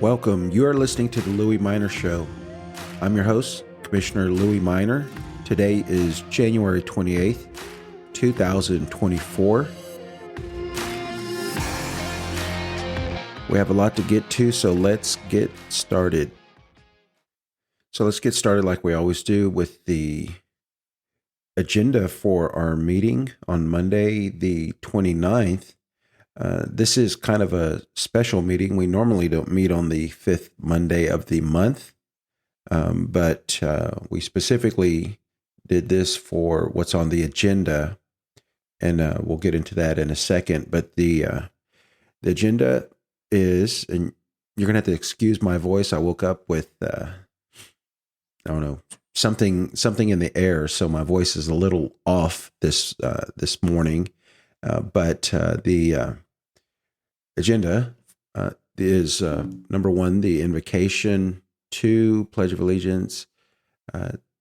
Welcome. You are listening to the Louie Minor Show. I'm your host, Commissioner Louie Minor. Today is January 28th, 2024. We have a lot to get to, so let's get started. Let's get started like we always do with the agenda for our meeting on Monday, the 29th. This is kind of a special meeting. We normally don't meet on the fifth Monday of the month, but we specifically did this for what's on the agenda, and we'll get into that in a second. But the agenda is, and you're going to have to excuse my voice. I woke up with, something in the air, so my voice is a little off this morning. But the agenda is number 1, the invocation; 2, Pledge of Allegiance;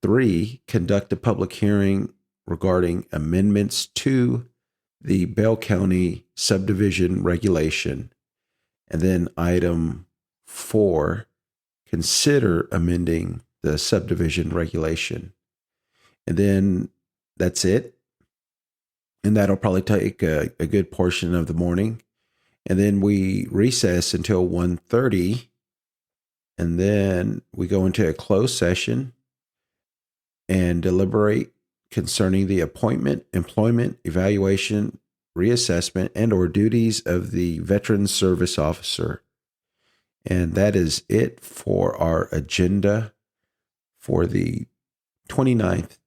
3, conduct a public hearing regarding amendments to the Bell County subdivision regulation; and then item 4, consider amending the subdivision regulation. And then that's it. And that'll probably take a good portion of the morning. And then we recess until 1:30. And then we go into a closed session and deliberate concerning the appointment, employment, evaluation, reassessment, and or duties of the Veteran Service Officer. And that is it for our agenda for the 29th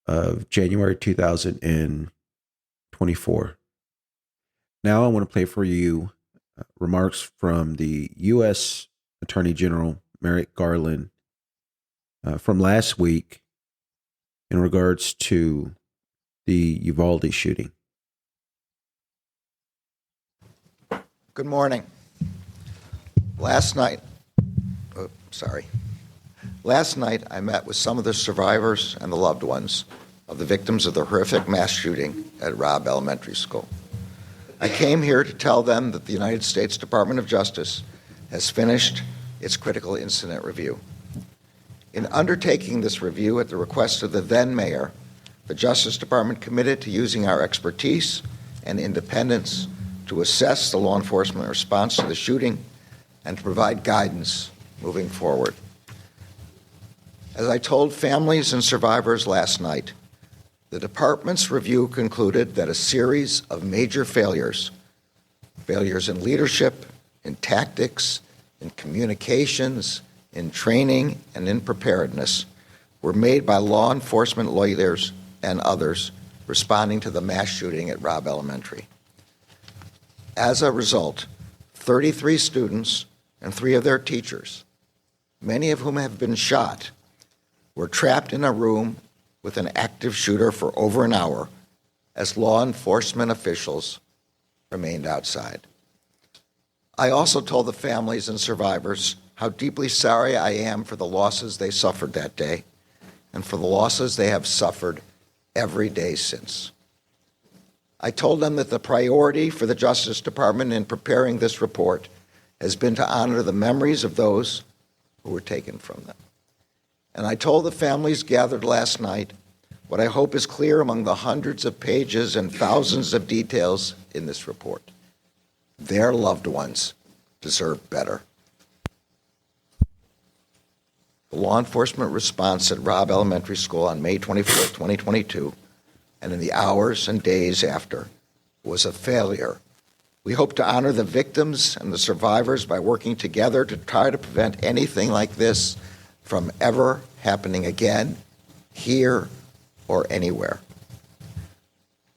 of January 2024. Now I want to play for you remarks from the U.S. Attorney General Merrick Garland from last week in regards to the Uvalde shooting. Good morning. Last night I met with some of the survivors and the loved ones of the victims of the horrific mass shooting at Robb Elementary School. I came here to tell them that the United States Department of Justice has finished its critical incident review. In undertaking this review at the request of the then mayor, the Justice Department committed to using our expertise and independence to assess the law enforcement response to the shooting and to provide guidance moving forward. As I told families and survivors last night, the department's review concluded that a series of major failures in leadership, in tactics, in communications, in training, and in preparedness were made by law enforcement leaders and others responding to the mass shooting at Robb Elementary. As a result, 33 students and 3 of their teachers, many of whom have been shot, were trapped in a room with an active shooter for over an hour as law enforcement officials remained outside. I also told the families and survivors how deeply sorry I am for the losses they suffered that day and for the losses they have suffered every day since. I told them that the priority for the Justice Department in preparing this report has been to honor the memories of those who were taken from them. And I told the families gathered last night what I hope is clear among the hundreds of pages and thousands of details in this report. Their loved ones deserve better. The law enforcement response at Robb Elementary School on May 24, 2022, and in the hours and days after, was a failure. We hope to honor the victims and the survivors by working together to try to prevent anything like this from ever happening again, here or anywhere.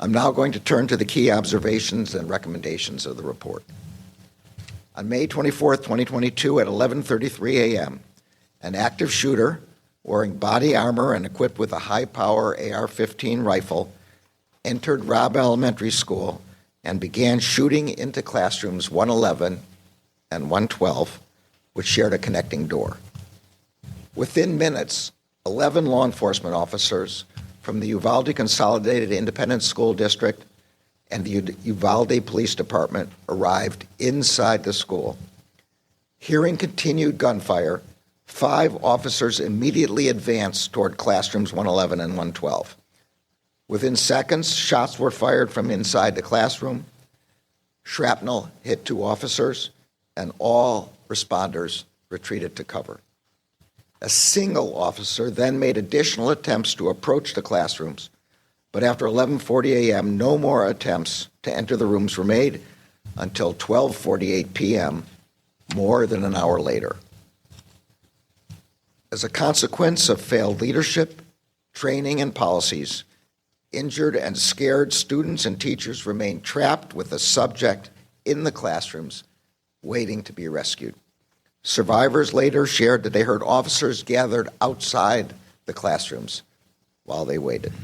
I'm now going to turn to the key observations and recommendations of the report. On May 24, 2022, at 11:33 a.m., an active shooter wearing body armor and equipped with a high-power AR-15 rifle entered Robb Elementary School and began shooting into classrooms 111 and 112, which shared a connecting door. Within minutes, 11 law enforcement officers from the Uvalde Consolidated Independent School District and the Uvalde Police Department arrived inside the school. Hearing continued gunfire, 5 officers immediately advanced toward classrooms 111 and 112. Within seconds, shots were fired from inside the classroom. Shrapnel hit 2 officers, and all responders retreated to cover. A single officer then made additional attempts to approach the classrooms, but after 11:40 a.m., no more attempts to enter the rooms were made until 12:48 p.m., more than an hour later. As a consequence of failed leadership, training, and policies, injured and scared students and teachers remained trapped with the subject in the classrooms, waiting to be rescued. Survivors later shared that they heard officers gathered outside the classrooms while they waited.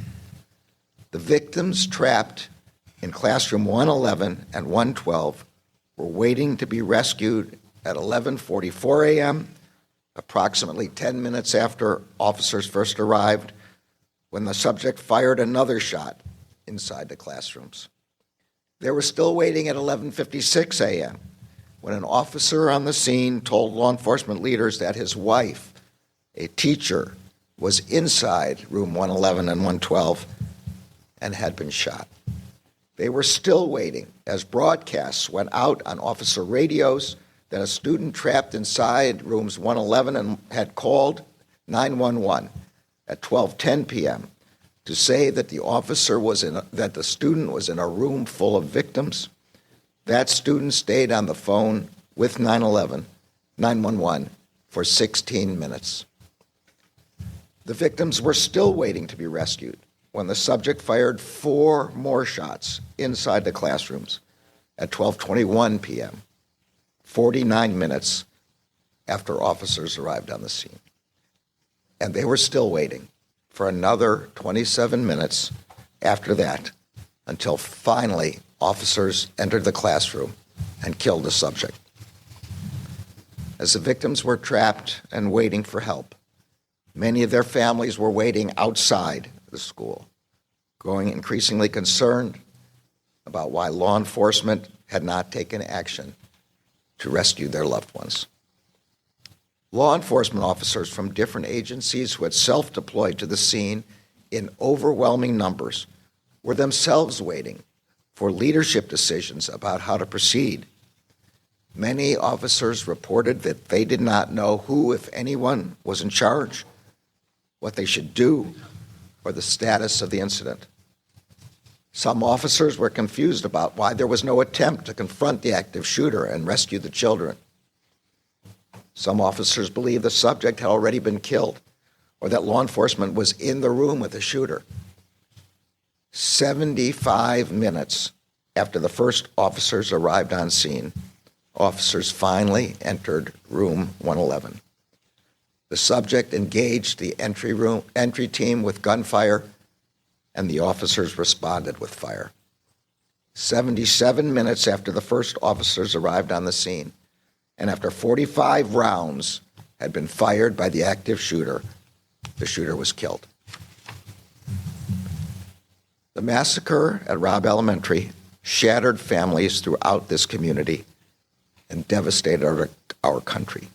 The victims trapped in classroom 111 and 112 were waiting to be rescued at 11:44 a.m., approximately 10 minutes after officers first arrived, when the subject fired another shot inside the classrooms. They were still waiting at 11:56 a.m., when an officer on the scene told law enforcement leaders that his wife, a teacher, was inside room 111 and 112 and had been shot. They were still waiting as broadcasts went out on officer radios that a student trapped inside rooms 111 and had called 911 at 12:10 p.m. to say that the student was in a room full of victims. That student stayed on the phone with 911 for 16 minutes. The victims were still waiting to be rescued when the subject fired 4 more shots inside the classrooms at 12:21 p.m., 49 minutes after officers arrived on the scene. And they were still waiting for another 27 minutes after that until finally officers entered the classroom and killed the subject. As the victims were trapped and waiting for help, many of their families were waiting outside the school, growing increasingly concerned about why law enforcement had not taken action to rescue their loved ones. Law enforcement officers from different agencies who had self-deployed to the scene in overwhelming numbers were themselves waiting for leadership decisions about how to proceed. Many officers reported that they did not know who, if anyone, was in charge, what they should do, or the status of the incident. Some officers were confused about why there was no attempt to confront the active shooter and rescue the children. Some officers believed the subject had already been killed, or that law enforcement was in the room with the shooter. 75 minutes after the first officers arrived on scene, officers finally entered room 111. The subject engaged the entry team with gunfire, and the officers responded with fire. 77 minutes after the first officers arrived on the scene, and after 45 rounds had been fired by the active shooter, the shooter was killed. The massacre at Robb Elementary shattered families throughout this community and devastated our country.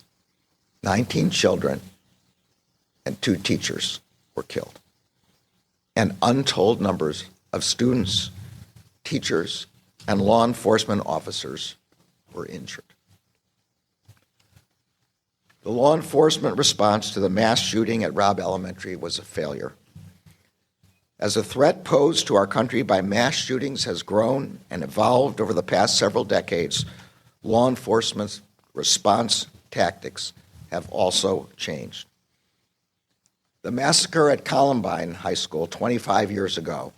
19 children and 2 teachers were killed, and untold numbers of students, teachers, and law enforcement officers were injured. The law enforcement response to the mass shooting at Robb Elementary was a failure. As the threat posed to our country by mass shootings has grown and evolved over the past several decades, law enforcement's response tactics have also changed. The massacre at Columbine High School 25 years ago,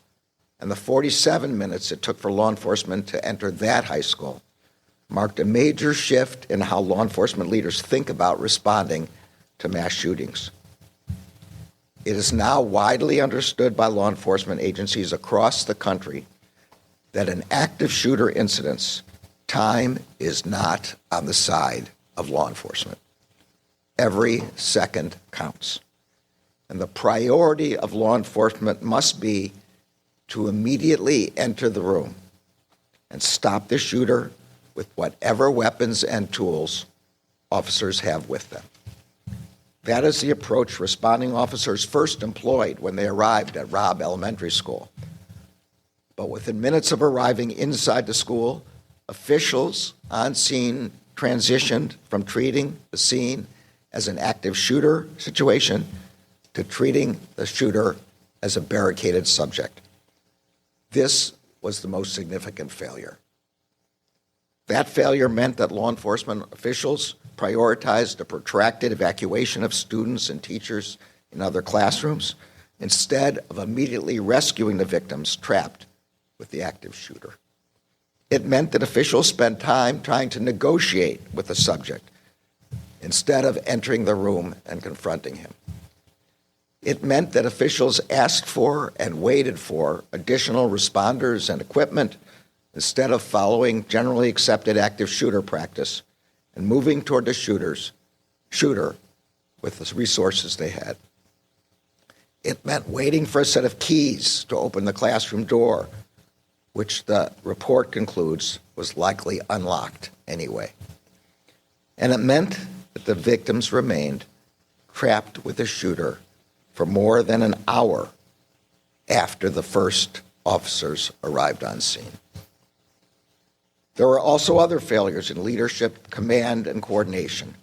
and the 47 minutes it took for law enforcement to enter that high school, marked a major shift in how law enforcement leaders think about responding to mass shootings. It is now widely understood by law enforcement agencies across the country that in active shooter incidents, time is not on the side of law enforcement. Every second counts. And the priority of law enforcement must be to immediately enter the room and stop the shooter with whatever weapons and tools officers have with them. That is the approach responding officers first employed when they arrived at Robb Elementary School. But within minutes of arriving inside the school, officials on scene transitioned from treating the scene as an active shooter situation to treating the shooter as a barricaded subject. This was the most significant failure. That failure meant that law enforcement officials prioritized a protracted evacuation of students and teachers in other classrooms instead of immediately rescuing the victims trapped with the active shooter. It meant that officials spent time trying to negotiate with the subject instead of entering the room and confronting him. It meant that officials asked for and waited for additional responders and equipment instead of following generally accepted active shooter practice and moving toward the shooter with the resources they had. It meant waiting for a set of keys to open the classroom door, which the report concludes was likely unlocked anyway. And it meant that the victims remained trapped with the shooter for more than an hour after the first officers arrived on scene. There were also other failures in leadership, command, and coordination.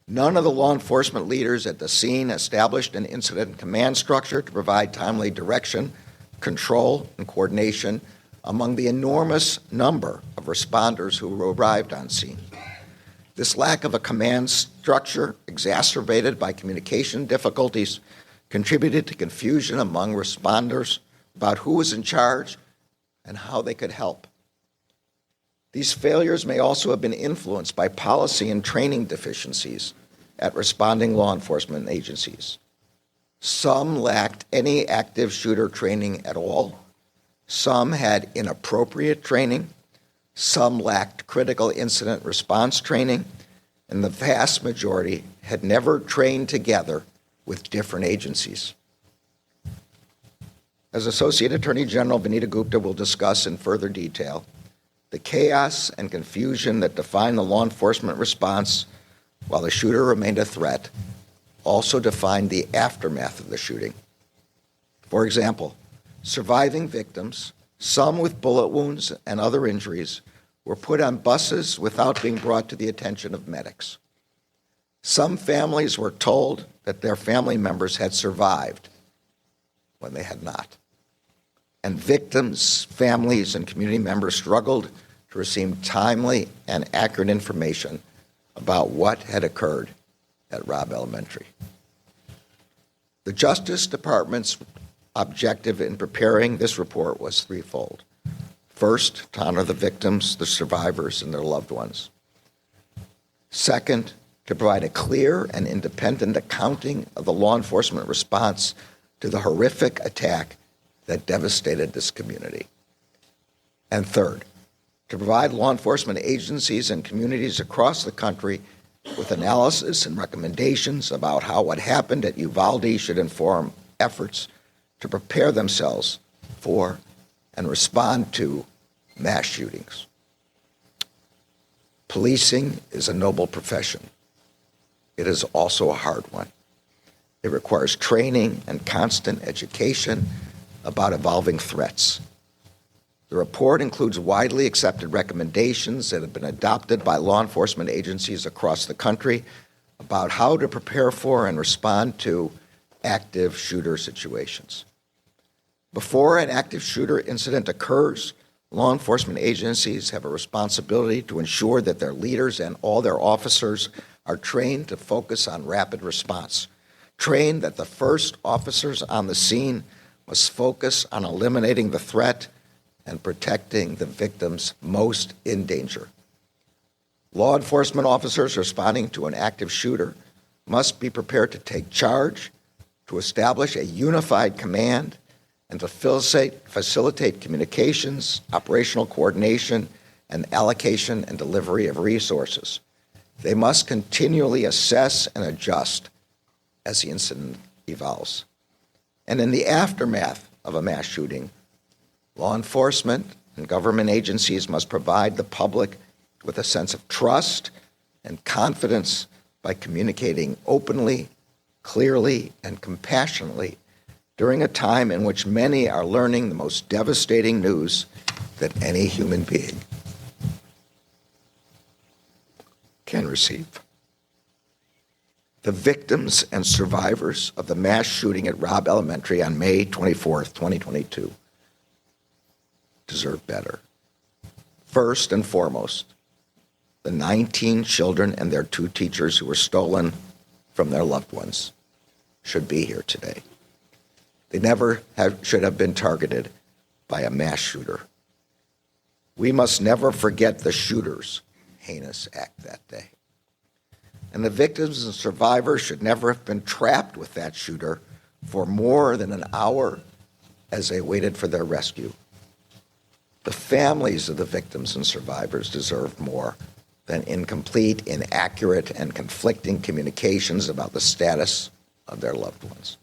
None of the law enforcement leaders at the scene established an incident command structure to provide timely direction, control, and coordination among the enormous number of responders who arrived on scene. This lack of a command structure, exacerbated by communication difficulties, contributed to confusion among responders about who was in charge and how they could help. These failures may also have been influenced by policy and training deficiencies at responding law enforcement agencies. Some lacked any active shooter training at all. Some had inappropriate training. Some lacked critical incident response training. And the vast majority had never trained together with different agencies. As Associate Attorney General Vanita Gupta will discuss in further detail, the chaos and confusion that defined the law enforcement response while the shooter remained a threat also defined the aftermath of the shooting. For example, surviving victims, some with bullet wounds and other injuries, were put on buses without being brought to the attention of medics. Some families were told that their family members had survived when they had not. And victims, families, and community members struggled to receive timely and accurate information about what had occurred at Robb Elementary. The Justice Department's objective in preparing this report was threefold. First, to honor the victims, the survivors, and their loved ones. Second, to provide a clear and independent accounting of the law enforcement response to the horrific attack that devastated this community. And third, to provide law enforcement agencies and communities across the country with analysis and recommendations about how what happened at Uvalde should inform efforts to prepare themselves for and respond to mass shootings. Policing is a noble profession. It is also a hard one. It requires training and constant education about evolving threats. The report includes widely accepted recommendations that have been adopted by law enforcement agencies across the country about how to prepare for and respond to active shooter situations. Before an active shooter incident occurs, law enforcement agencies have a responsibility to ensure that their leaders and all their officers are trained to focus on rapid response, trained that the first officers on the scene must focus on eliminating the threat and protecting the victims most in danger. Law enforcement officers responding to an active shooter must be prepared to take charge, to establish a unified command, and to facilitate communications, operational coordination, and allocation and delivery of resources. They must continually assess and adjust as the incident evolves. And in the aftermath of a mass shooting, law enforcement and government agencies must provide the public with a sense of trust and confidence by communicating openly, clearly, and compassionately during a time in which many are learning the most devastating news that any human being can receive. The victims and survivors of the mass shooting at Robb Elementary on May 24th, 2022 deserve better. First and foremost, the 19 children and their 2 teachers who were stolen from their loved ones should be here today. They should have been targeted by a mass shooter. We must never forget the shooter's heinous act that day. And the victims and survivors should never have been trapped with that shooter for more than an hour as they waited for their rescue. The families of the victims and survivors deserve more than incomplete, inaccurate, and conflicting communications about the status of their loved ones.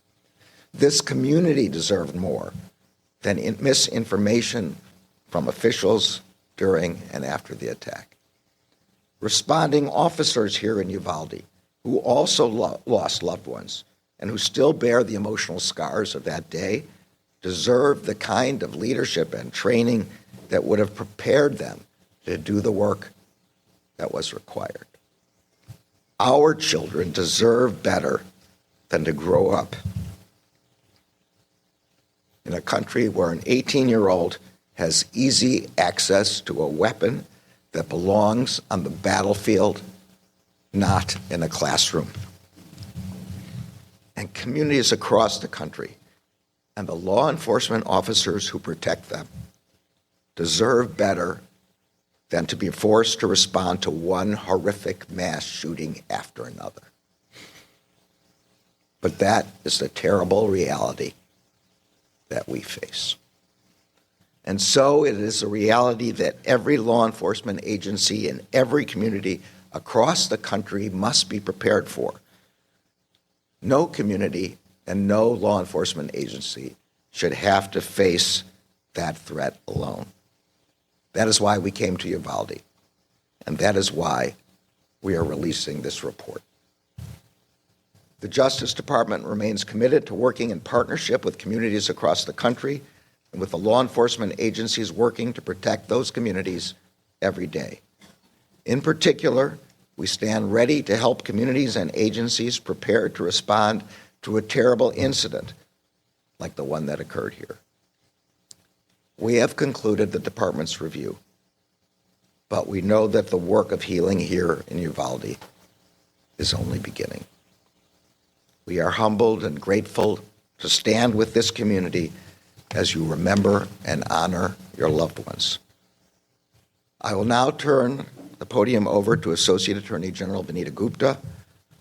This community deserved more than misinformation from officials during and after the attack. Responding officers here in Uvalde, who also lost loved ones and who still bear the emotional scars of that day, deserve the kind of leadership and training that would have prepared them to do the work that was required. Our children deserve better than to grow up in a country where an 18-year-old has easy access to a weapon that belongs on the battlefield, not in a classroom. And communities across the country and the law enforcement officers who protect them deserve better than to be forced to respond to one horrific mass shooting after another. But that is the terrible reality that we face. And so it is a reality that every law enforcement agency in every community across the country must be prepared for. No community and no law enforcement agency should have to face that threat alone. That is why we came to Uvalde, and that is why we are releasing this report. The Justice Department remains committed to working in partnership with communities across the country and with the law enforcement agencies working to protect those communities every day. In particular, we stand ready to help communities and agencies prepared to respond to a terrible incident like the one that occurred here. We have concluded the department's review, but we know that the work of healing here in Uvalde is only beginning. We are humbled and grateful to stand with this community as you remember and honor your loved ones. I will now turn the podium over to Associate Attorney General Vanita Gupta.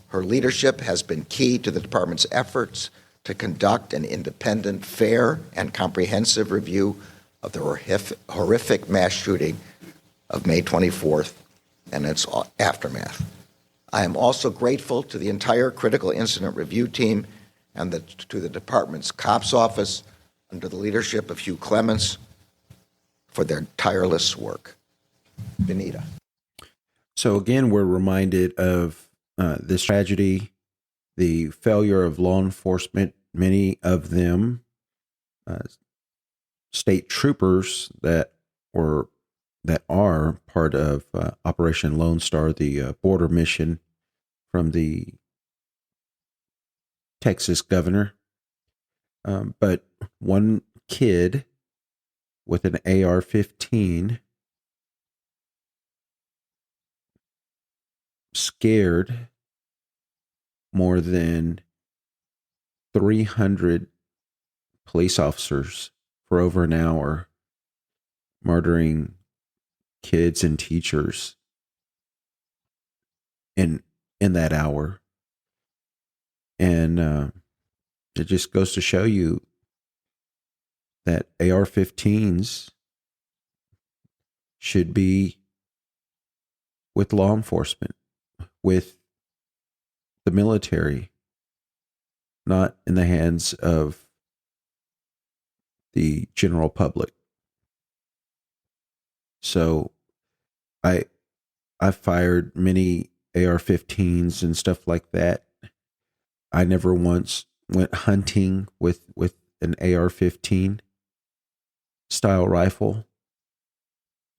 Her leadership has been key to the department's efforts to conduct an independent, fair, and comprehensive review of the horrific mass shooting of May 24th and its aftermath. I am also grateful to the entire Critical Incident Review Team and to the department's COPS office under the leadership of Hugh Clements for their tireless work. Benita. So again, we're reminded of this tragedy, the failure of law enforcement, many of them state troopers that are part of Operation Lone Star, the border mission from the Texas governor. But one kid with an AR-15 scared more than 300 police officers for over an hour, murdering kids and teachers in that hour. And it just goes to show you that AR-15s should be with law enforcement, with the military, not in the hands of the general public. So I fired many AR-15s and stuff like that. I never once went hunting with an AR-15 style rifle,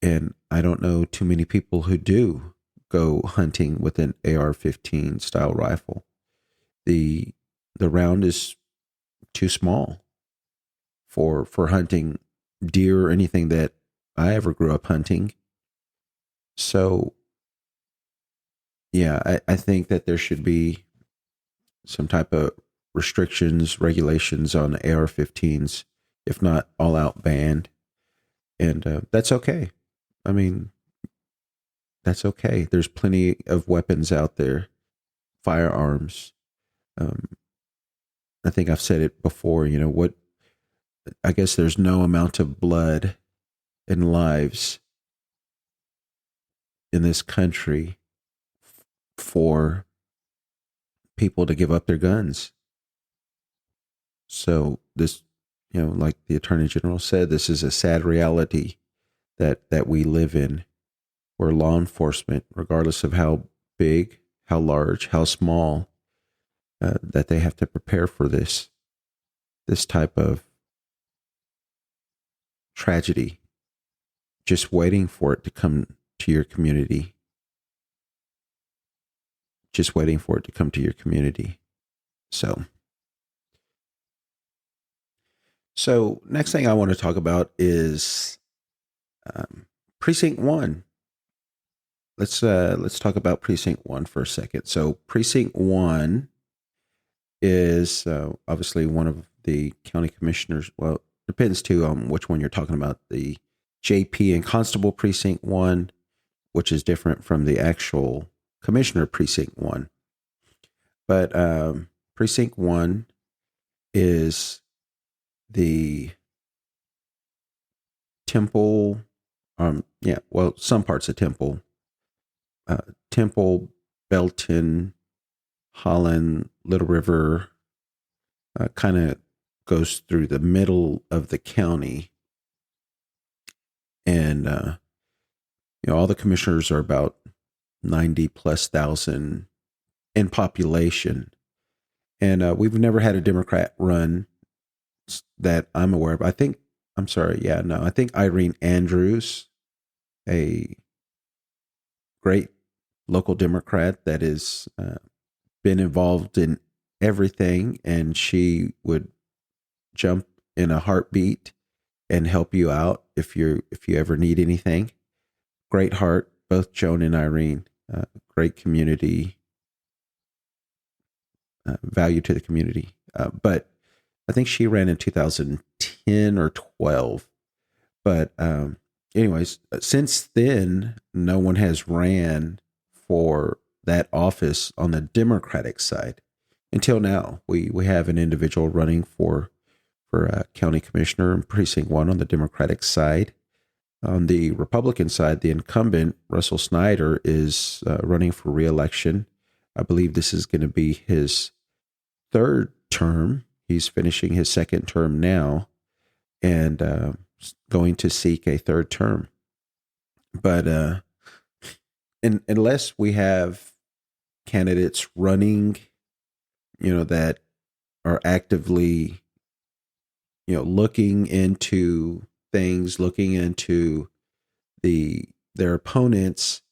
and I don't know too many people who do go hunting with an AR-15 style rifle. The round is too small for hunting deer or anything that I ever grew up hunting. So yeah, I think that there should be some type of restrictions, regulations on AR-15s, if not all out banned. And that's okay. I mean, that's okay. There's plenty of weapons out there, firearms. I think I've said it before, I guess there's no amount of blood and lives in this country for people to give up their guns. So this, like the Attorney General said, this is a sad reality that we live in, where law enforcement, regardless of how big, how large, how small, that they have to prepare for this type of tragedy, just waiting for it to come to your community. Just waiting for it to come to your community. So next thing I want to talk about is Precinct 1. Let's talk about Precinct 1 for a second. So Precinct 1 is obviously one of the county commissioners. Well, depends too on which one you're talking about. The JP and Constable Precinct 1, which is different from the actual Commissioner Precinct 1. But Precinct 1 is the Temple, some parts of Temple, Belton, Holland, Little River, kind of goes through the middle of the county. And, all the commissioners are about 90,000+ in population. And we've never had a Democrat run that I'm aware of. I think Irene Andrews, a great local Democrat that has been involved in everything, and she would jump in a heartbeat and help you out if you ever need anything. Great heart, both Joan and Irene. Great community value to the community. But I think she ran in 2010 or 12. But anyways, since then, no one has ran for that office on the Democratic side until now. We have an individual running for a county commissioner in Precinct 1 on the Democratic side. On the Republican side, the incumbent, Russell Snyder, is running for re-election. I believe this is going to be his third term. He's finishing his second term now and going to seek a third term. But unless we have candidates running, that are actively, looking into things, looking into their opponents,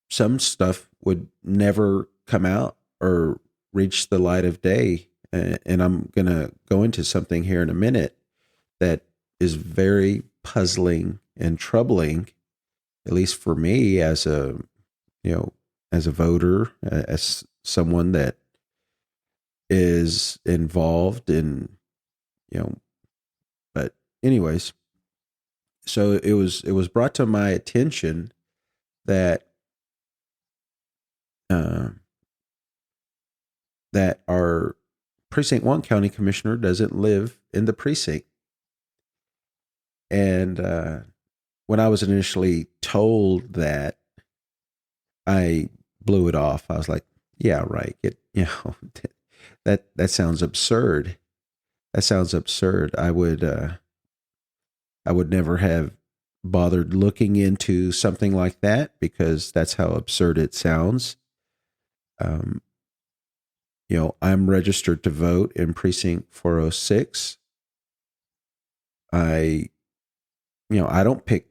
some stuff would never come out or reach the light of day. And I'm going to go into something here in a minute that is very puzzling and troubling, at least for me as a voter, as someone that is involved in, but anyways, so it was brought to my attention that that our Precinct 1 county commissioner doesn't live in the precinct. And when I was initially told that, I blew it off. I was like, yeah, right. That sounds absurd. That sounds absurd. I would never have bothered looking into something like that because that's how absurd it sounds. I'm registered to vote in precinct 406. I don't pick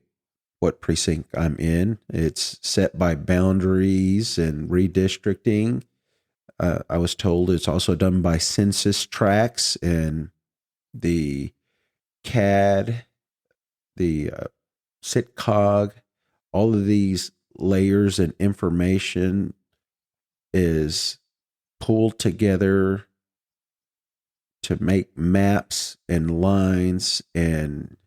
what precinct I'm in. It's set by boundaries and redistricting. I was told it's also done by census tracts and the CAD, the SITCOG, all of these layers and information is pulled together to make maps and lines, and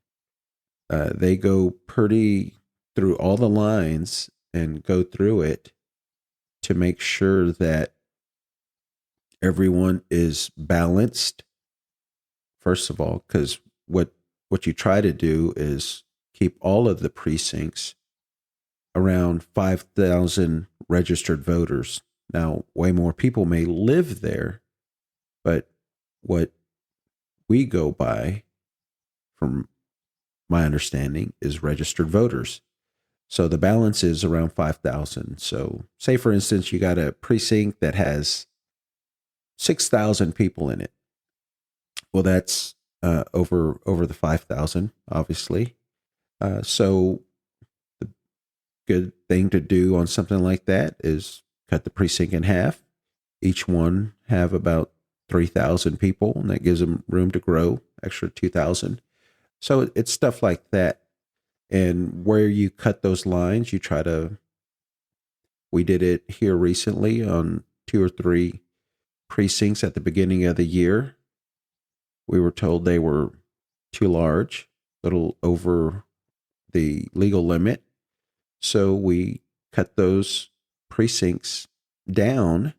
they go pretty through all the lines and go through it to make sure that everyone is balanced. First of all, because what you try to do is keep all of the precincts around 5,000 registered voters. Now, way more people may live there, but what we go by, from my understanding, is registered voters. So the balance is around 5,000. So say, for instance, you got a precinct that has 6,000 people in it. Well, that's over the 5,000, obviously. So the good thing to do on something like that is cut the precinct in half. Each one have about 3,000 people, and that gives them room to grow, extra 2,000. So it's stuff like that. And where you cut those lines, we did it here recently on 2 or 3 precincts at the beginning of the year. We were told they were too large, a little over the legal limit. So we cut those precincts down,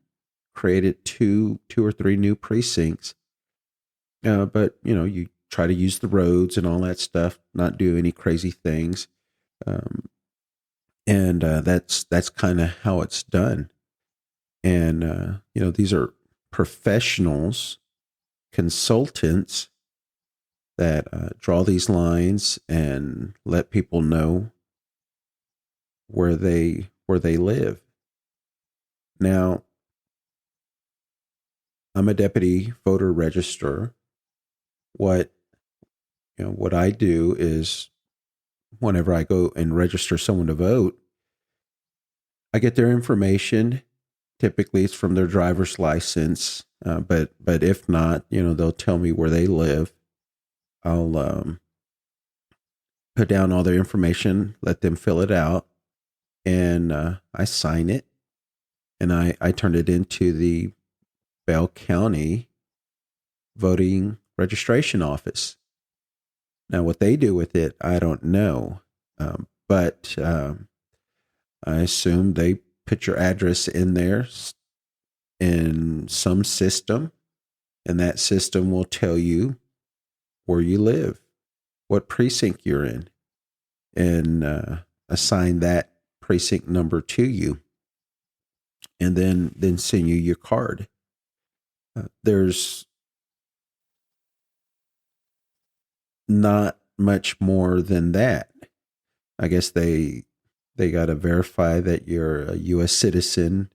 created two or three new precincts. But you try to use the roads and all that stuff, not do any crazy things. And that's kind of how it's done. And, these are professionals, consultants that draw these lines and let people know where they live. Now, I'm a deputy voter registrar. What I do is, whenever I go and register someone to vote, I get their information. Typically, it's from their driver's license, but if not, they'll tell me where they live. I'll put down all their information, let them fill it out, and I sign it, and I turn it into the Bell County voting registration office. Now, what they do with it, I don't know, but I assume they put your address in there in some system, and that system will tell you where you live, what precinct you're in, and assign that precinct number to you, and then send you your card. There's not much more than that. I guess they got to verify that you're a U.S. citizen.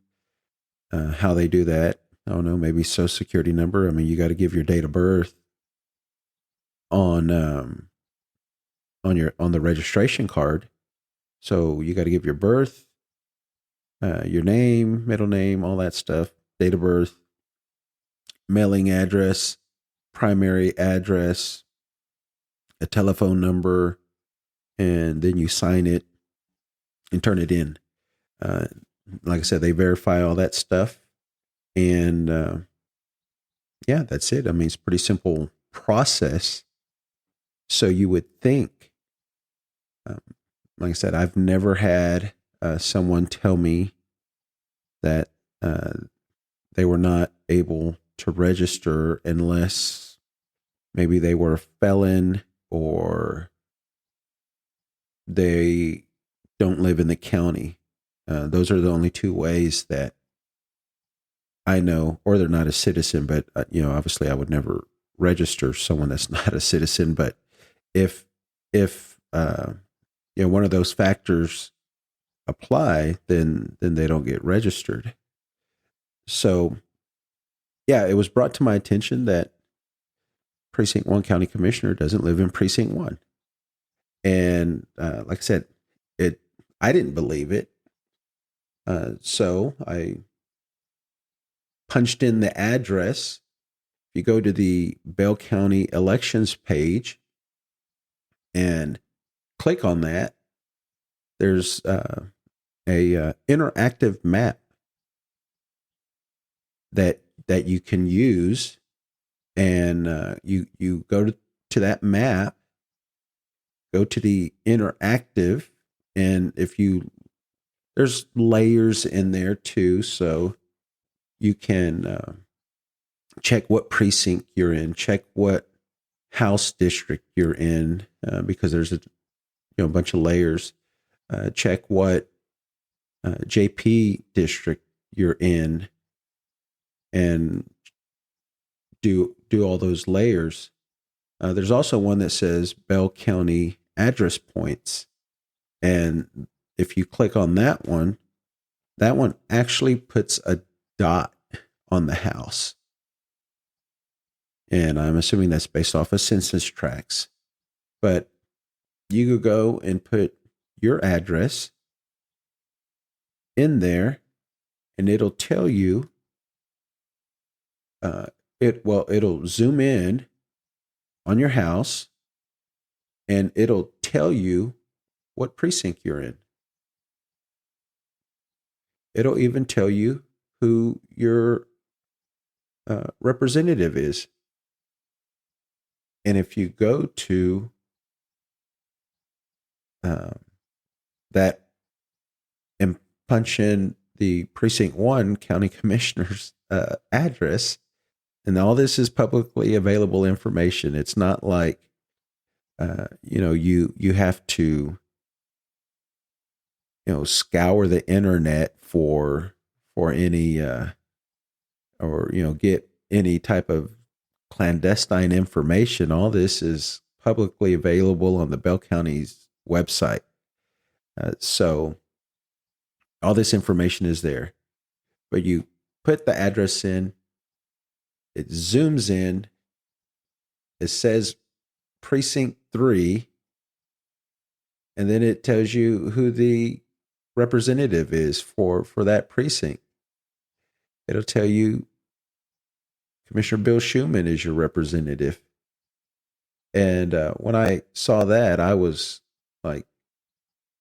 How they do that, I don't know. Maybe Social Security number. I mean, you got to give your date of birth on the registration card. So you got to give your birth, your name, middle name, all that stuff, date of birth, mailing address, primary address, a telephone number, and then you sign it and turn it in. Like I said, they verify all that stuff, and that's it. I mean, it's a pretty simple process. So you would think, like I said, I've never had someone tell me that they were not able to register unless maybe they were a felon or they don't live in the county. Those are the only 2 ways that I know, or they're not a citizen. But obviously, I would never register someone that's not a citizen. But if one of those factors apply, then they don't get registered. So, yeah, it was brought to my attention that Precinct 1 County Commissioner doesn't live in Precinct 1. And like I said, I didn't believe it. So I punched in the address. If you go to the Bell County elections page and click on that, there's a interactive map that you can use, and you go to that map, go to the interactive, and there's layers in there too, so you can check what precinct you're in, check what house district you're in, because there's a bunch of layers. Check what JP district you're in, and do all those layers. There's also one that says Bell County address points, and if you click on that one actually puts a dot on the house. And I'm assuming that's based off of census tracts. But you could go and put your address in there, and it'll tell you, it'll zoom in on your house, and it'll tell you what precinct you're in. It'll even tell you who your representative is. And if you go to that and punch in the Precinct 1 County Commissioner's address, and all this is publicly available information. It's not like, you have to, scour the internet for any, or, get any type of clandestine information. All this is publicly available on the Bell County's website. So all this information is there, but you put the address in, it zooms in, it says Precinct 3, and then it tells you who the representative is for that precinct. It'll tell you Commissioner Bill Schuman is your representative. And when I saw that, I was like,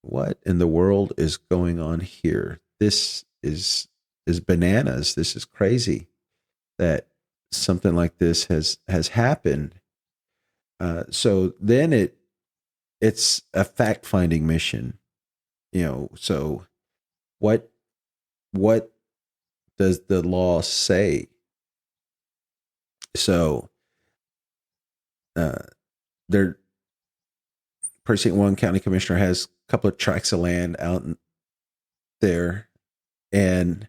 what in the world is going on here? This is bananas. This is crazy that something like this has happened. So then it's a fact-finding mission. So what does the law say? So their Precinct 1 County Commissioner has a couple of tracts of land out there, and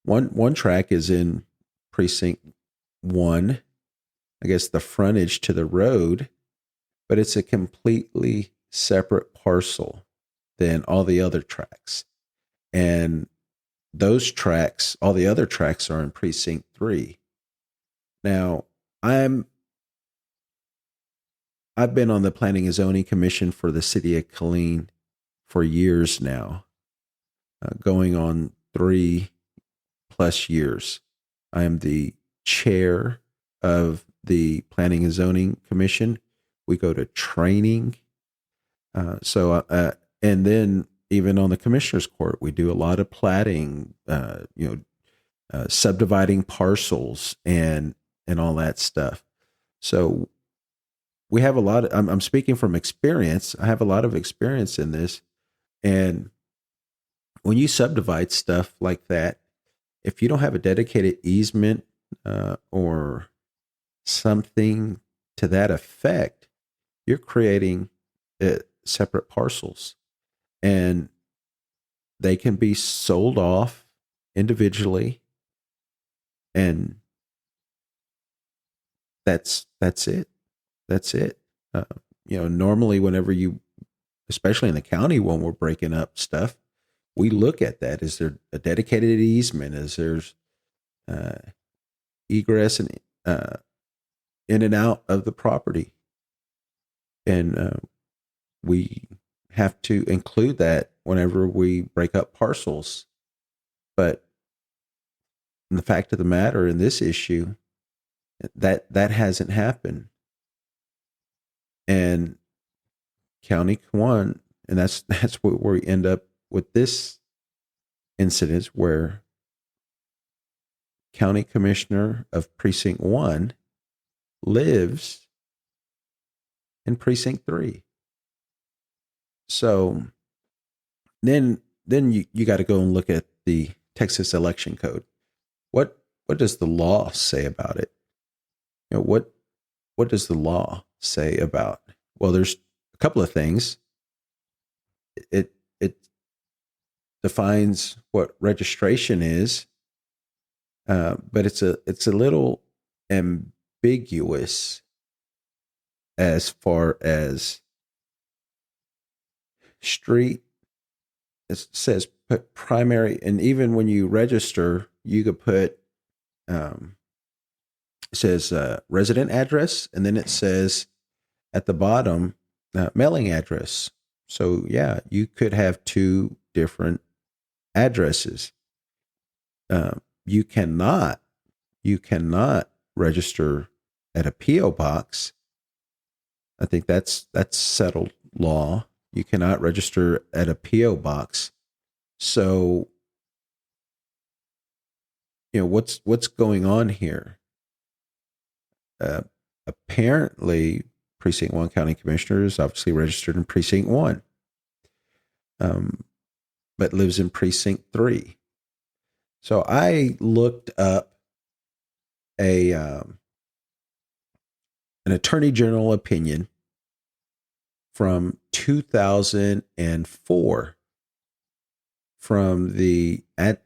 one tract is in Precinct 1, I guess the frontage to the road, but it's a completely separate parcel than all the other tracts. And those tracts, all the other tracts, are in Precinct 3. Now, I've been on the Planning and Zoning Commission for the city of Killeen for years now, going on 3+ years. I am the chair of the Planning and Zoning Commission. We go to training. And then even on the Commissioner's Court, we do a lot of platting, subdividing parcels and all that stuff. So we have a lot of, I'm speaking from experience. I have a lot of experience in this. And when you subdivide stuff like that, if you don't have a dedicated easement or something to that effect, you're creating separate parcels, and they can be sold off individually, and that's it. That's it. Normally, whenever you especially in the county when we're breaking up stuff, we look at that. Is there a dedicated easement? Is there's egress and in and out of the property? And we have to include that whenever we break up parcels. But the fact of the matter in this issue, that hasn't happened. And County One, and that's what we end up with this incident where County Commissioner of Precinct 1 lives in Precinct 3. So then you got to go and look at the Texas Election Code. What does the law say about it? You know, what does the law say about? Well, there's a couple of things. It defines what registration is, but it's a little ambiguous as far as street. It says put primary, and even when you register, you could put it says resident address, and then it says at the bottom mailing address. So yeah, you could have two different addresses. You cannot register at a PO box. I think that's settled law. You cannot register at a PO box. So, you know, what's going on here? Apparently, Precinct 1 County Commissioner is obviously registered in Precinct 1, but lives in Precinct 3. So I looked up an Attorney General opinion from 2004 at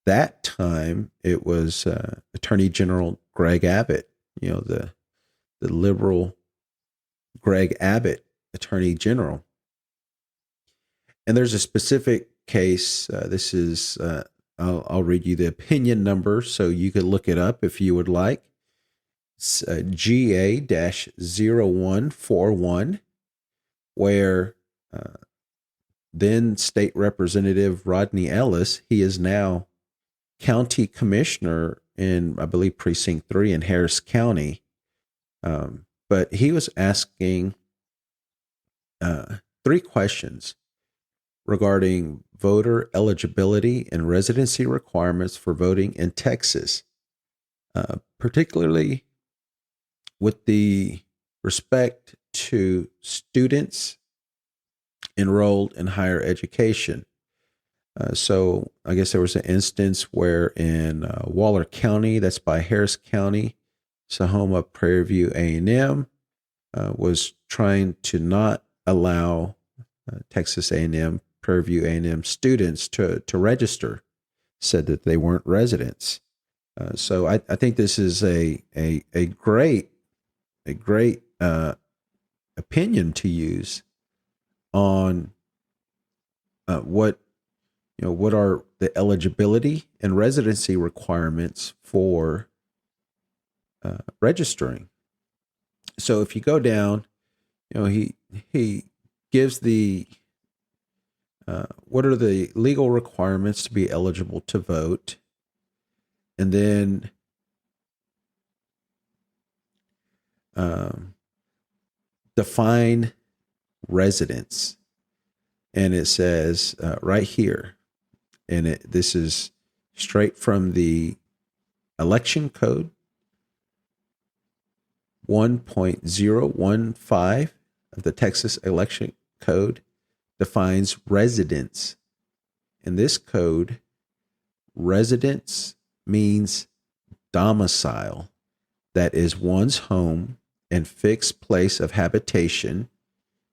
that time it was Attorney General Greg Abbott, you know, the liberal Greg Abbott, Attorney General. And there's a specific case. This is I'll read you the opinion number so you could look it up if you would like. It's GA-0141, where then State Representative Rodney Ellis, he is now County Commissioner in, I believe, Precinct 3 in Harris County. But he was asking 3 questions regarding voter eligibility and residency requirements for voting in Texas, particularly with the respect to students enrolled in higher education. So I guess there was an instance where in Waller County, that's by Harris County, Sahoma Prairie View A&M was trying to not allow Texas A&M, Prairie View A&M students to register, said that they weren't residents. So I think this is a great opinion to use on what are the eligibility and residency requirements for registering. So if you go down, he gives the what are the legal requirements to be eligible to vote, and then define residence. And it says right here, and this is straight from the election code 1.015 of the Texas election code defines residence. In this code, residence means domicile, that is one's home and fixed place of habitation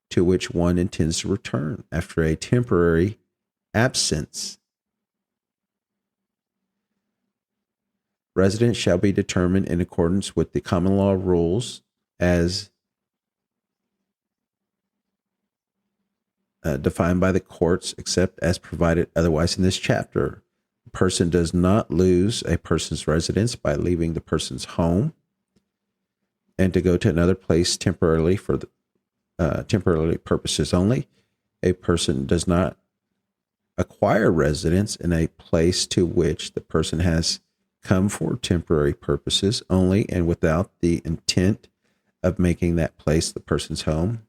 to which one intends to return after a temporary absence. Residence shall be determined in accordance with the common law rules as defined by the courts except as provided otherwise in this chapter. A person does not lose a person's residence by leaving the person's home and to go to another place temporarily for temporary purposes only. A person does not acquire residence in a place to which the person has come for temporary purposes only and without the intent of making that place the person's home.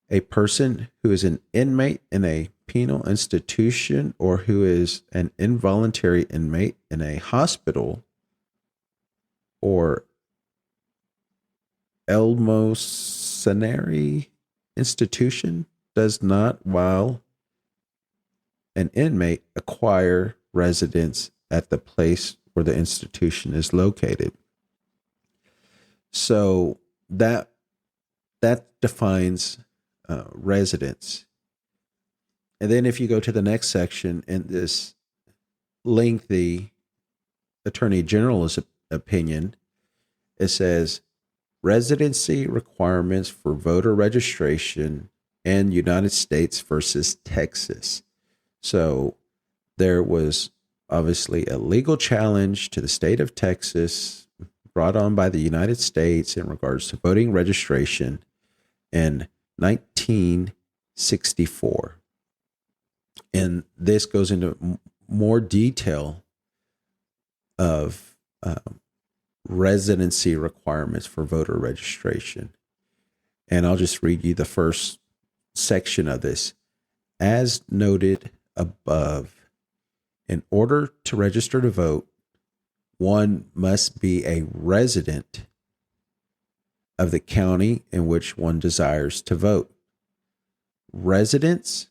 A person who is an inmate in a penal institution or who is an involuntary inmate in a hospital or eleemosynary institution does not, while an inmate, acquire residence at the place where the institution is located. So that defines residence. And then if you go to the next section in this lengthy Attorney General's opinion, it says residency requirements for voter registration in United States versus Texas. So there was obviously a legal challenge to the state of Texas brought on by the United States in regards to voting registration in 1964. And this goes into more detail of residency requirements for voter registration. And I'll just read you the first section of this. As noted above, in order to register to vote, one must be a resident of the county in which one desires to vote. Residence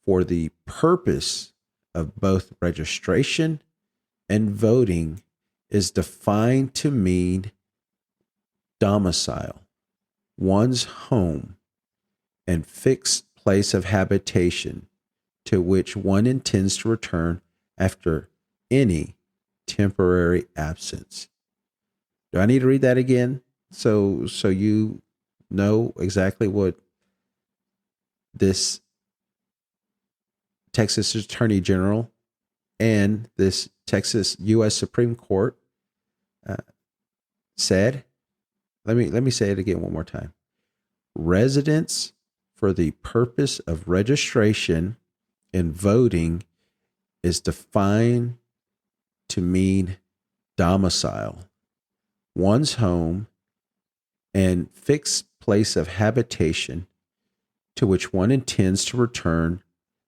for the purpose of both registration and voting is defined to mean domicile, one's home, and fixed place of habitation to which one intends to return after any temporary absence. Do I need to read that again? So you know exactly what this Texas Attorney General and this Texas U.S. Supreme Court said. Let me say it again one more time. Residence for the purpose of registration and voting is defined to mean domicile, one's home, and fixed place of habitation to which one intends to return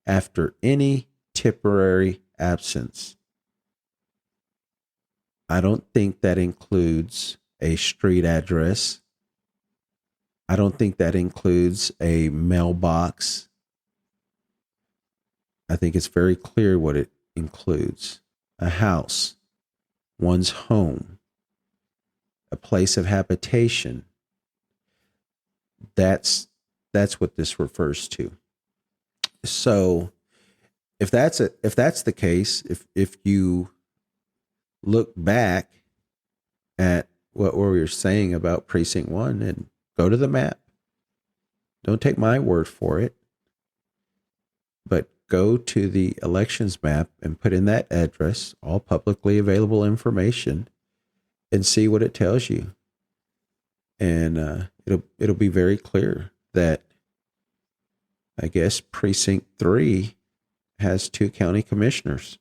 after any temporary absence. I don't think that includes a street address. I don't think that includes a mailbox. I think it's very clear what it includes. A house, one's home, a place of habitation. That's what this refers to. So if that's the case, if you look back at what we were saying about Precinct 1 and go to the map, don't take my word for it, but go to the elections map and put in that address, all publicly available information, and see what it tells you. And it'll be very clear that I guess Precinct 3 has 2 county commissioners.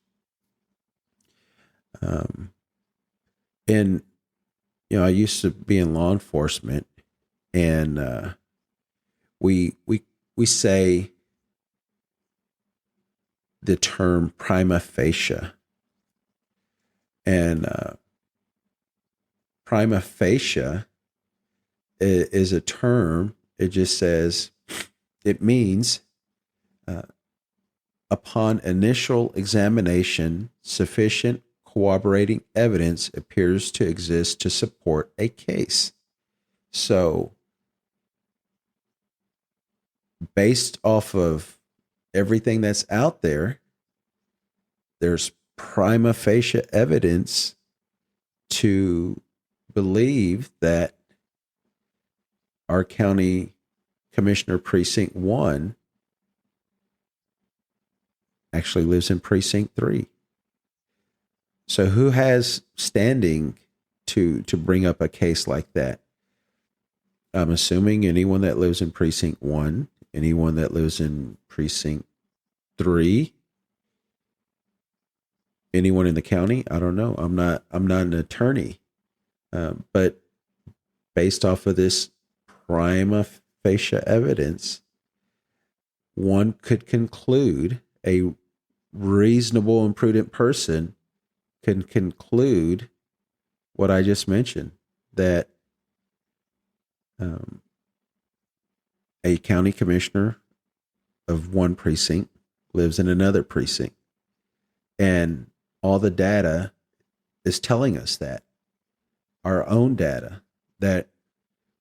And I used to be in law enforcement, and we say the term prima facie, and prima facie is a term. It just says, it means upon initial examination, sufficient corroborating evidence appears to exist to support a case. So, based off of everything that's out there, there's prima facie evidence to believe that our county Commissioner Precinct 1 actually lives in Precinct 3. So who has standing to bring up a case like that? I'm assuming anyone that lives in Precinct 1, anyone that lives in Precinct 3, anyone in the county. I don't know. I'm not an attorney, but based off of this prima facie evidence, one could conclude, a reasonable and prudent person can conclude what I just mentioned, that a county commissioner of one precinct lives in another precinct. And all the data is telling us that. Our own data, that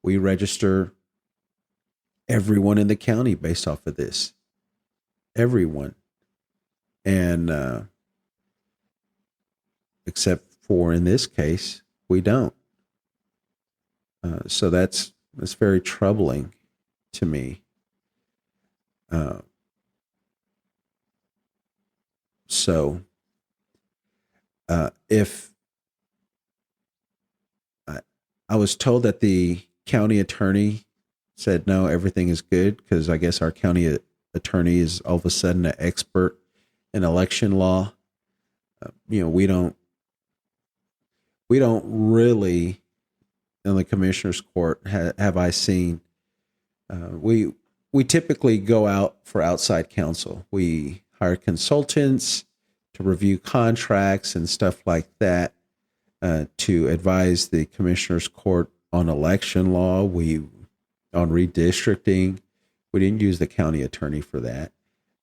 we register everyone in the county based off of this. Everyone. And except for in this case, we don't. So that's very troubling to me. If I was told that the county attorney said, no, everything is good, because I guess our county attorney is all of a sudden an expert in election law. We don't really, in the commissioner's court, have I seen. We typically go out for outside counsel. We hire consultants to review contracts and stuff like that, to advise the commissioner's court on election law. On redistricting. We didn't use the county attorney for that.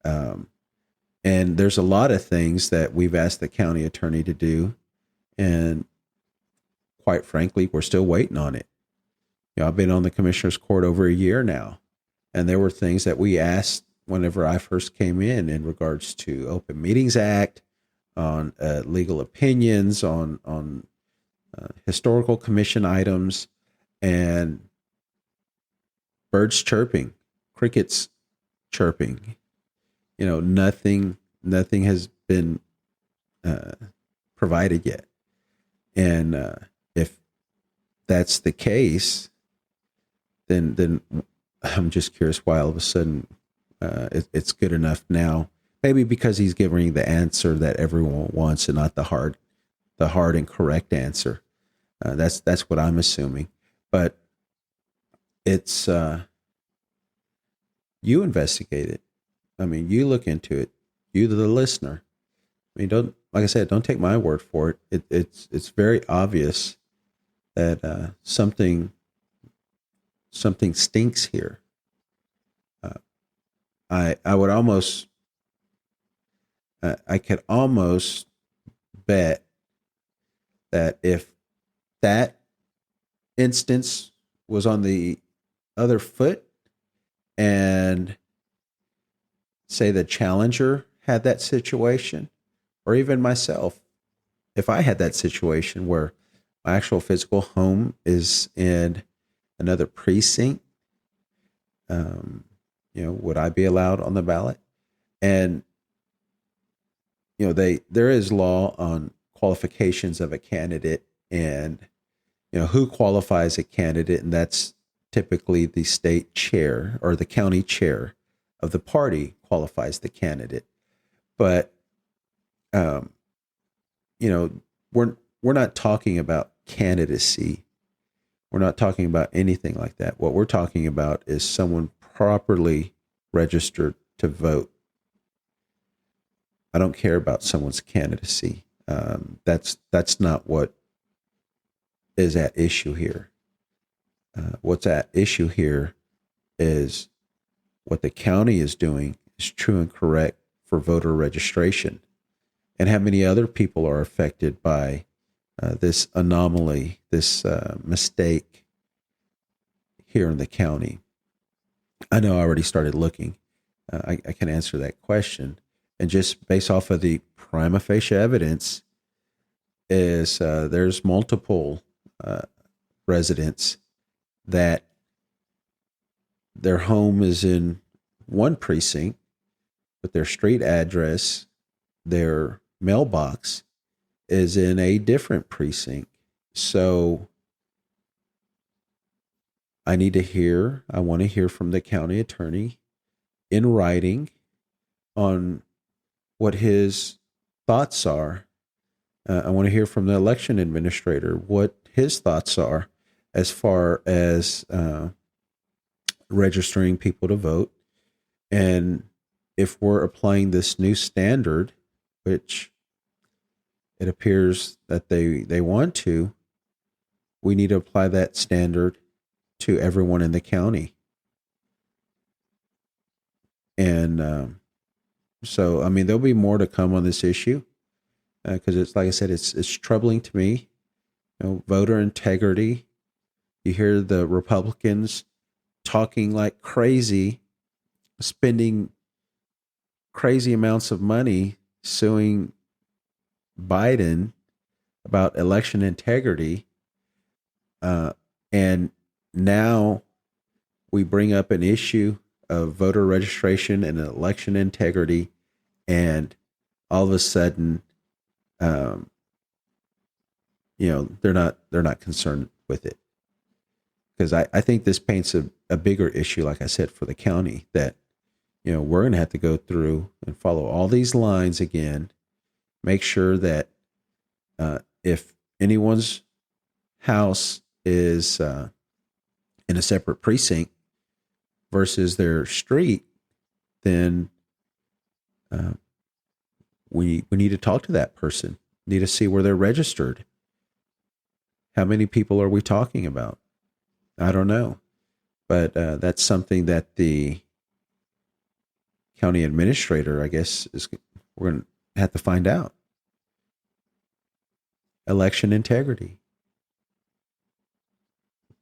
And there's a lot of things that we've asked the county attorney to do, and quite frankly, we're still waiting on it. I've been on the commissioner's court over a year now, and there were things that we asked whenever I first came in regards to Open Meetings Act, on legal opinions, on historical commission items, and birds chirping, crickets chirping. Nothing has been provided yet. And if that's the case, then I'm just curious why all of a sudden it's good enough now. Maybe because he's giving the answer that everyone wants and not the hard and correct answer. That's what I'm assuming. But it's you investigate it. I mean, you look into it. You, the listener. I mean, like I said, don't take my word for it. It's very obvious that something stinks here. I would almost. I could almost bet that if that instance was on the other foot, and say the challenger had that situation, or even myself, if I had that situation where my actual physical home is in another precinct, would I be allowed on the ballot? And there is law on qualifications of a candidate, and who qualifies a candidate, and that's typically the state chair or the county chair of the party qualifies the candidate. But we're not talking about candidacy. We're not talking about anything like that. What we're talking about is someone properly registered to vote. I don't care about someone's candidacy. That's not what is at issue here. What's at issue here is what the county is doing is true and correct for voter registration, and how many other people are affected by this anomaly, this mistake here in the county. I know I already started looking. I can answer that question. And just based off of the prima facie evidence is there's multiple residents that their home is in one precinct, but their street address, their mailbox is in a different precinct. So I want to hear from the county attorney in writing on what his thoughts are. I want to hear from the election administrator what his thoughts are as far as registering people to vote. And if we're applying this new standard, which it appears that they want to, we need to apply that standard to everyone in the county. And so, I mean, there'll be more to come on this issue because it's, like I said, it's troubling to me. Voter integrity. You hear the Republicans talking like crazy, spending crazy amounts of money suing Biden about election integrity. And now we bring up an issue of voter registration and election integrity, and all of a sudden, they're not concerned with it. Because I think this paints a bigger issue, like I said, for the county, that, we're going to have to go through and follow all these lines again, make sure that if anyone's house is in a separate precinct versus their street, then we need to talk to that person, need to see where they're registered. How many people are we talking about? I don't know. But that's something that the county administrator, I guess, we're going to have to find out. Election integrity.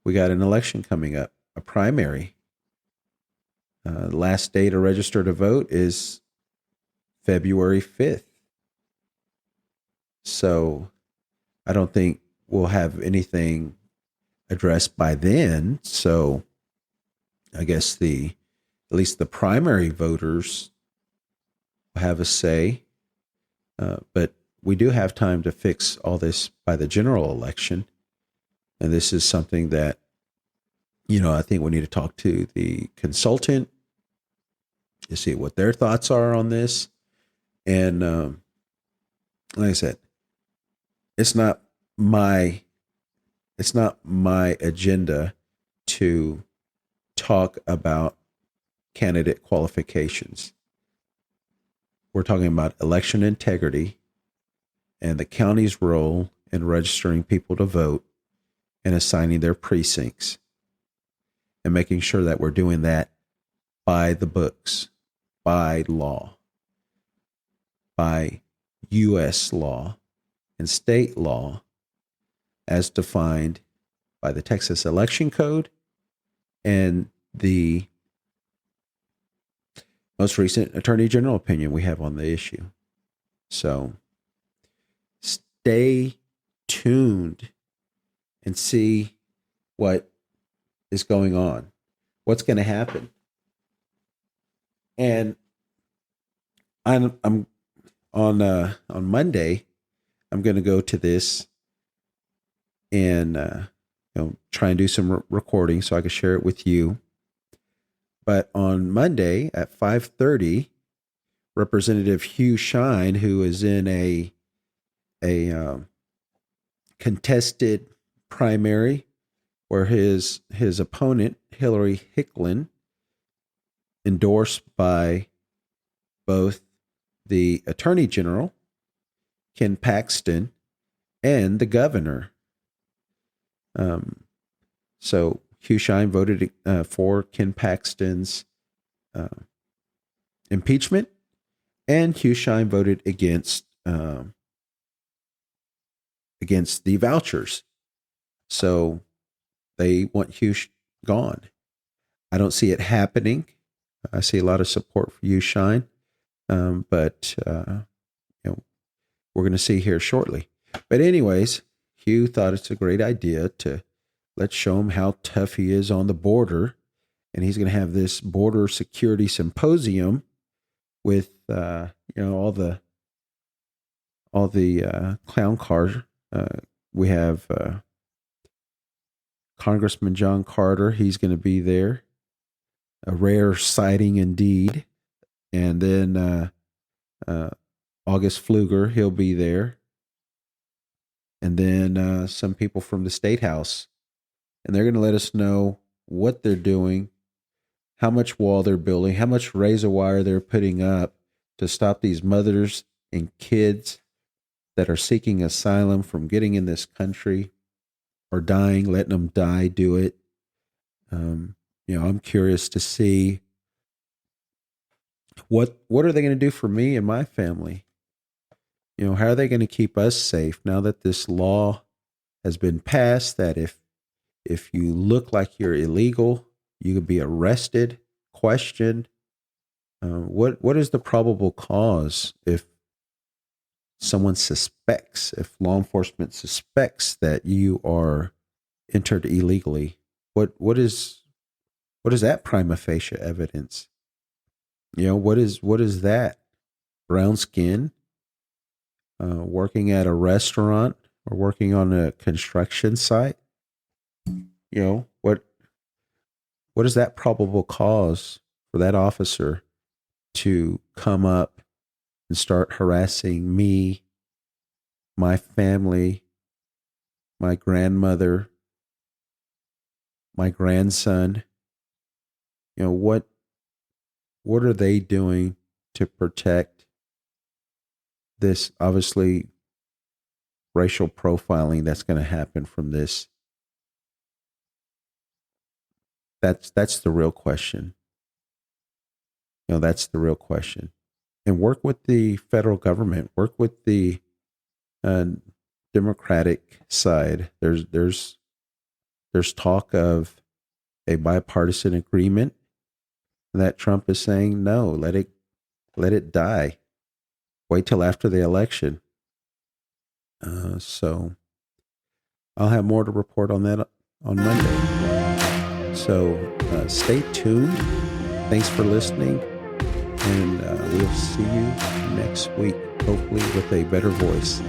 We got an election coming up, a primary. Last day to register to vote is February 5th. So I don't think we'll have anything addressed by then. So I guess at least the primary voters have a say. But we do have time to fix all this by the general election. And this is something that, I think we need to talk to the consultant to see what their thoughts are on this. And like I said, it's not my agenda to talk about candidate qualifications. We're talking about election integrity and the county's role in registering people to vote and assigning their precincts, and making sure that we're doing that by the books, by law, by U.S. law and state law as defined by the Texas Election Code and the most recent Attorney General opinion we have on the issue. So stay tuned and see what is going on, what's going to happen. And I'm on Monday, I'm going to go to this and try and do some recording so I can share it with you. But on Monday at 5:30, Representative Hugh Shine, who is in a contested primary where his opponent, Hillary Hicklin, endorsed by both the Attorney General, Ken Paxton, and the governor. So Hugh Shine voted for Ken Paxton's impeachment, and Hugh Shine voted against the vouchers. So they want Hugh gone. I don't see it happening. I see a lot of support for Hugh Shine, but we're going to see here shortly. But anyways, Hugh thought it's a great idea to let's show him how tough he is on the border and he's going to have this border security symposium with all the clown cars. We have Congressman John Carter. He's going to be there. A rare sighting indeed. And then August Pfluger, he'll be there. And then some people from the State House. And they're going to let us know what they're doing, how much wall they're building, how much razor wire they're putting up to stop these mothers and kids that are seeking asylum from getting in this country or dying, letting them die, do it. I'm curious to see what are they going to do for me and my family? How are they going to keep us safe now that this law has been passed that if you look like you're illegal, you could be arrested, questioned. What is the probable cause if someone suspects, if law enforcement suspects that you are entered illegally? What is that prima facie evidence? What is that? Brown skin, working at a restaurant or working on a construction site? What is that probable cause for that officer to come up and start harassing me, my family, my grandmother, my grandson? What are they doing to protect this obviously racial profiling that's going to happen from this? That's the real question. That's the real question. And work with the federal government, work with the Democratic side. There's talk of a bipartisan agreement that Trump is saying, no, let it die. Wait till after the election. So I'll have more to report on that on Monday. So stay tuned. Thanks for listening. And we'll see you next week, hopefully with a better voice.